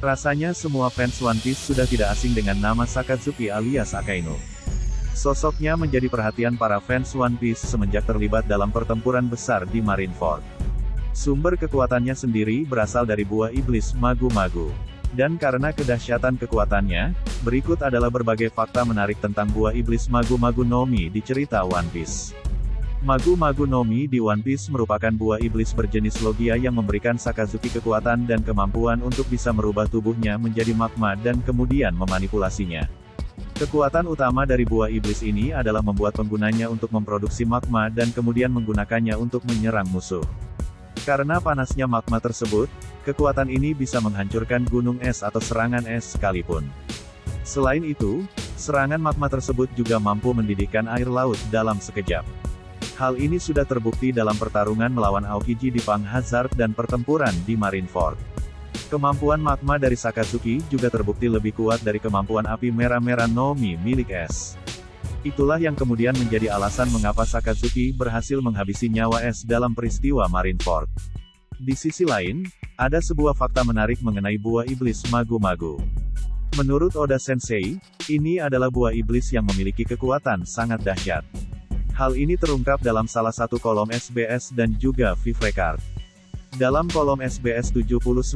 Rasanya semua fans One Piece sudah tidak asing dengan nama Sakazuki alias Akainu. Sosoknya menjadi perhatian para fans One Piece semenjak terlibat dalam pertempuran besar di Marineford. Sumber kekuatannya sendiri berasal dari buah iblis Magu-Magu. Dan karena kedahsyatan kekuatannya, berikut adalah berbagai fakta menarik tentang buah iblis Magu-Magu no Mi di cerita One Piece. Magu-Magu no Mi di One Piece merupakan buah iblis berjenis Logia yang memberikan Sakazuki kekuatan dan kemampuan untuk bisa merubah tubuhnya menjadi magma dan kemudian memanipulasinya. Kekuatan utama dari buah iblis ini adalah membuat penggunanya untuk memproduksi magma dan kemudian menggunakannya untuk menyerang musuh. Karena panasnya magma tersebut, kekuatan ini bisa menghancurkan gunung es atau serangan es sekalipun. Selain itu, serangan magma tersebut juga mampu mendidihkan air laut dalam sekejap. Hal ini sudah terbukti dalam pertarungan melawan Aokiji di Pang Hazard dan pertempuran di Marineford. Kemampuan magma dari Sakazuki juga terbukti lebih kuat dari kemampuan api merah-merah no Mi milik es. Itulah yang kemudian menjadi alasan mengapa Sakazuki berhasil menghabisi nyawa es dalam peristiwa Marineford. Di sisi lain, ada sebuah fakta menarik mengenai buah iblis Magu-Magu. Menurut Oda Sensei, ini adalah buah iblis yang memiliki kekuatan sangat dahsyat. Hal ini terungkap dalam salah satu kolom SBS dan juga Vivre Card. Dalam kolom SBS 79,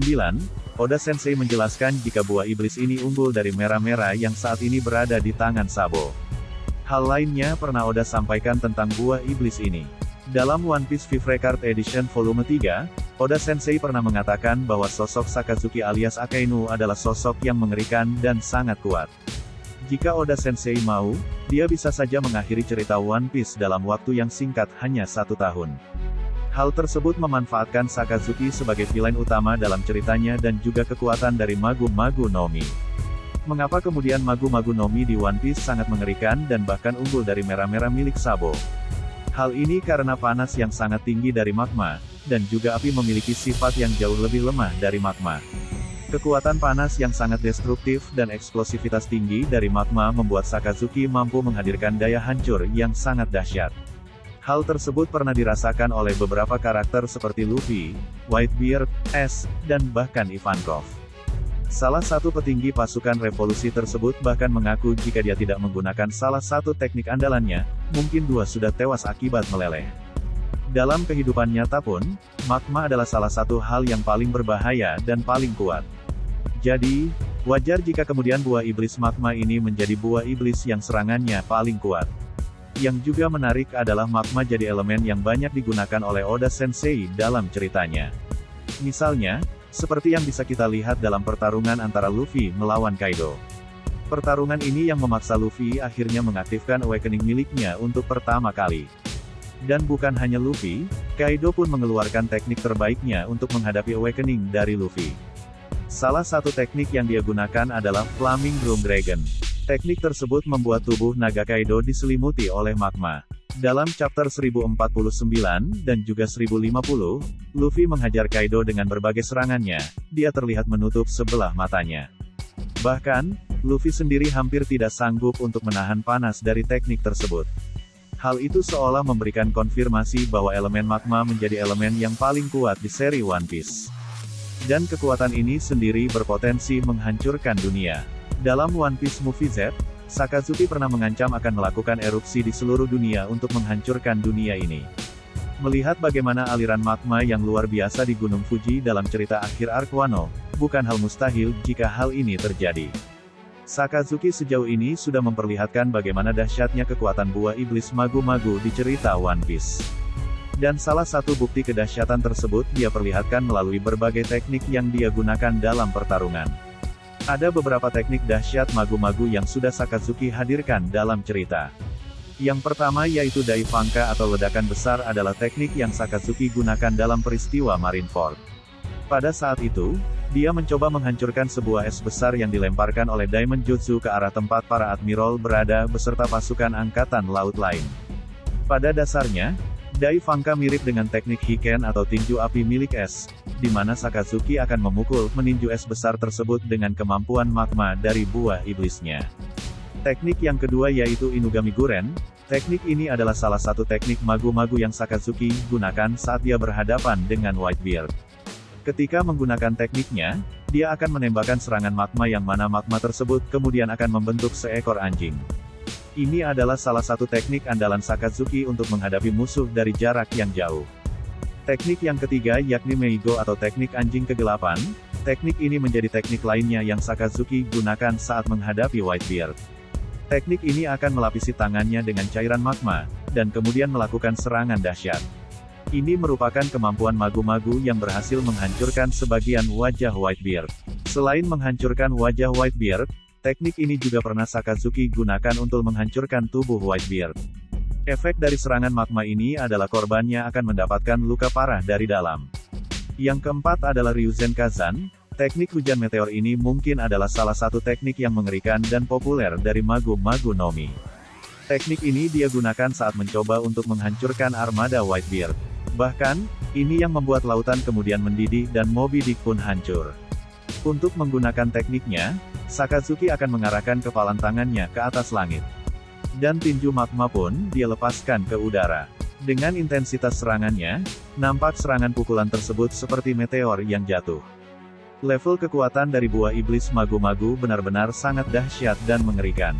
Oda Sensei menjelaskan jika buah iblis ini unggul dari merah-merah yang saat ini berada di tangan Sabo. Hal lainnya pernah Oda sampaikan tentang buah iblis ini. Dalam One Piece Vivre Card Edition Volume 3, Oda Sensei pernah mengatakan bahwa sosok Sakazuki alias Akainu adalah sosok yang mengerikan dan sangat kuat. Jika Oda Sensei mau, dia bisa saja mengakhiri cerita One Piece dalam waktu yang singkat hanya 1 tahun. Hal tersebut memanfaatkan Sakazuki sebagai villain utama dalam ceritanya dan juga kekuatan dari Magu-Magu no Mi. Mengapa kemudian Magu-Magu no Mi di One Piece sangat mengerikan dan bahkan unggul dari merah-merah milik Sabo? Hal ini karena panas yang sangat tinggi dari magma, dan juga api memiliki sifat yang jauh lebih lemah dari magma. Kekuatan panas yang sangat destruktif dan eksplosivitas tinggi dari magma membuat Sakazuki mampu menghadirkan daya hancur yang sangat dahsyat. Hal tersebut pernah dirasakan oleh beberapa karakter seperti Luffy, Whitebeard, Ace, dan bahkan Ivankov. Salah satu petinggi pasukan revolusi tersebut bahkan mengaku jika dia tidak menggunakan salah satu teknik andalannya, mungkin 2 sudah tewas akibat meleleh. Dalam kehidupan nyata pun, magma adalah salah satu hal yang paling berbahaya dan paling kuat. Jadi, wajar jika kemudian buah iblis magma ini menjadi buah iblis yang serangannya paling kuat. Yang juga menarik adalah magma jadi elemen yang banyak digunakan oleh Oda Sensei dalam ceritanya. Misalnya, seperti yang bisa kita lihat dalam pertarungan antara Luffy melawan Kaido. Pertarungan ini yang memaksa Luffy akhirnya mengaktifkan awakening miliknya untuk pertama kali. Dan bukan hanya Luffy, Kaido pun mengeluarkan teknik terbaiknya untuk menghadapi awakening dari Luffy. Salah satu teknik yang dia gunakan adalah Flaming Drum Dragon. Teknik tersebut membuat tubuh naga Kaido diselimuti oleh magma. Dalam chapter 1049 dan juga 1050, Luffy menghajar Kaido dengan berbagai serangannya, dia terlihat menutup sebelah matanya. Bahkan, Luffy sendiri hampir tidak sanggup untuk menahan panas dari teknik tersebut. Hal itu seolah memberikan konfirmasi bahwa elemen magma menjadi elemen yang paling kuat di seri One Piece. Dan kekuatan ini sendiri berpotensi menghancurkan dunia. Dalam One Piece Movie Z, Sakazuki pernah mengancam akan melakukan erupsi di seluruh dunia untuk menghancurkan dunia ini. Melihat bagaimana aliran magma yang luar biasa di Gunung Fuji dalam cerita akhir Arc Wano, bukan hal mustahil jika hal ini terjadi. Sakazuki sejauh ini sudah memperlihatkan bagaimana dahsyatnya kekuatan buah iblis Magu-Magu di cerita One Piece. Dan salah satu bukti kedahsyatan tersebut dia perlihatkan melalui berbagai teknik yang dia gunakan dalam pertarungan. Ada beberapa teknik dahsyat Magu-Magu yang sudah Sakazuki hadirkan dalam cerita. Yang pertama yaitu Daivanka atau ledakan besar adalah teknik yang Sakazuki gunakan dalam peristiwa Marineford. Pada saat itu, dia mencoba menghancurkan sebuah es besar yang dilemparkan oleh Diamond Jutsu ke arah tempat para admiral berada beserta pasukan angkatan laut lain. Pada dasarnya, Daivanka mirip dengan teknik Hiken atau tinju api milik es, di mana Sakazuki akan memukul meninju es besar tersebut dengan kemampuan magma dari buah iblisnya. Teknik yang kedua yaitu Inugami Guren. Teknik ini adalah salah satu teknik Magu-Magu yang Sakazuki gunakan saat dia berhadapan dengan Whitebeard. Ketika menggunakan tekniknya, Dia akan menembakkan serangan magma yang mana magma tersebut kemudian akan membentuk seekor anjing. Ini adalah salah satu teknik andalan Sakazuki untuk menghadapi musuh dari jarak yang jauh. Teknik yang ketiga yakni Meigo atau teknik anjing kegelapan. Teknik ini menjadi teknik lainnya yang Sakazuki gunakan saat menghadapi Whitebeard. Teknik ini akan melapisi tangannya dengan cairan magma, dan kemudian melakukan serangan dahsyat. Ini merupakan kemampuan magu-magu yang berhasil menghancurkan sebagian wajah Whitebeard. Selain menghancurkan wajah Whitebeard, teknik ini juga pernah Sakazuki gunakan untuk menghancurkan tubuh Whitebeard. Efek dari serangan magma ini adalah korbannya akan mendapatkan luka parah dari dalam. Yang keempat adalah Ryuzen Kazan. Teknik hujan meteor ini mungkin adalah salah satu teknik yang mengerikan dan populer dari magu-magu Nomi. Teknik ini dia gunakan saat mencoba untuk menghancurkan armada Whitebeard. Bahkan, ini yang membuat lautan kemudian mendidih dan Moby Dick pun hancur. Untuk menggunakan tekniknya, Sakazuki akan mengarahkan kepalan tangannya ke atas langit. Dan tinju magma pun dia lepaskan ke udara. Dengan intensitas serangannya, nampak serangan pukulan tersebut seperti meteor yang jatuh. Level kekuatan dari buah iblis magu-magu benar-benar sangat dahsyat dan mengerikan.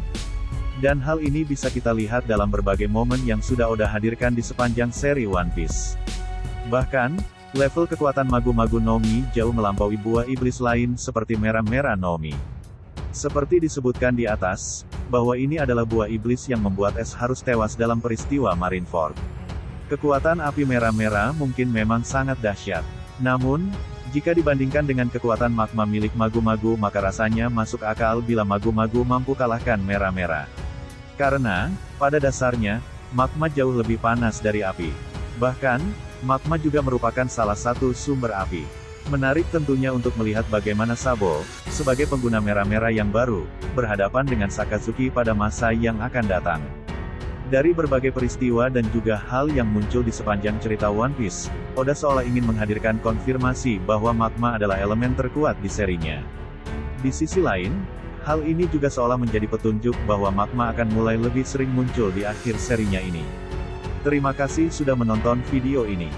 Dan hal ini bisa kita lihat dalam berbagai momen yang sudah Oda hadirkan di sepanjang seri One Piece. Bahkan, level kekuatan magu-magu Nomi jauh melampaui buah iblis lain seperti Merah-Merah Nomi. Seperti disebutkan di atas, bahwa ini adalah buah iblis yang membuat Es harus tewas dalam peristiwa Marineford. Kekuatan api merah-merah mungkin memang sangat dahsyat. Namun, jika dibandingkan dengan kekuatan magma milik magu-magu maka rasanya masuk akal bila magu-magu mampu kalahkan merah-merah. Karena, pada dasarnya, magma jauh lebih panas dari api. Bahkan, magma juga merupakan salah satu sumber api. Menarik tentunya untuk melihat bagaimana Sabo, sebagai pengguna merah-merah yang baru, berhadapan dengan Sakazuki pada masa yang akan datang. Dari berbagai peristiwa dan juga hal yang muncul di sepanjang cerita One Piece, Oda seolah ingin menghadirkan konfirmasi bahwa magma adalah elemen terkuat di serinya. Di sisi lain, hal ini juga seolah menjadi petunjuk bahwa magma akan mulai lebih sering muncul di akhir serinya ini. Terima kasih sudah menonton video ini.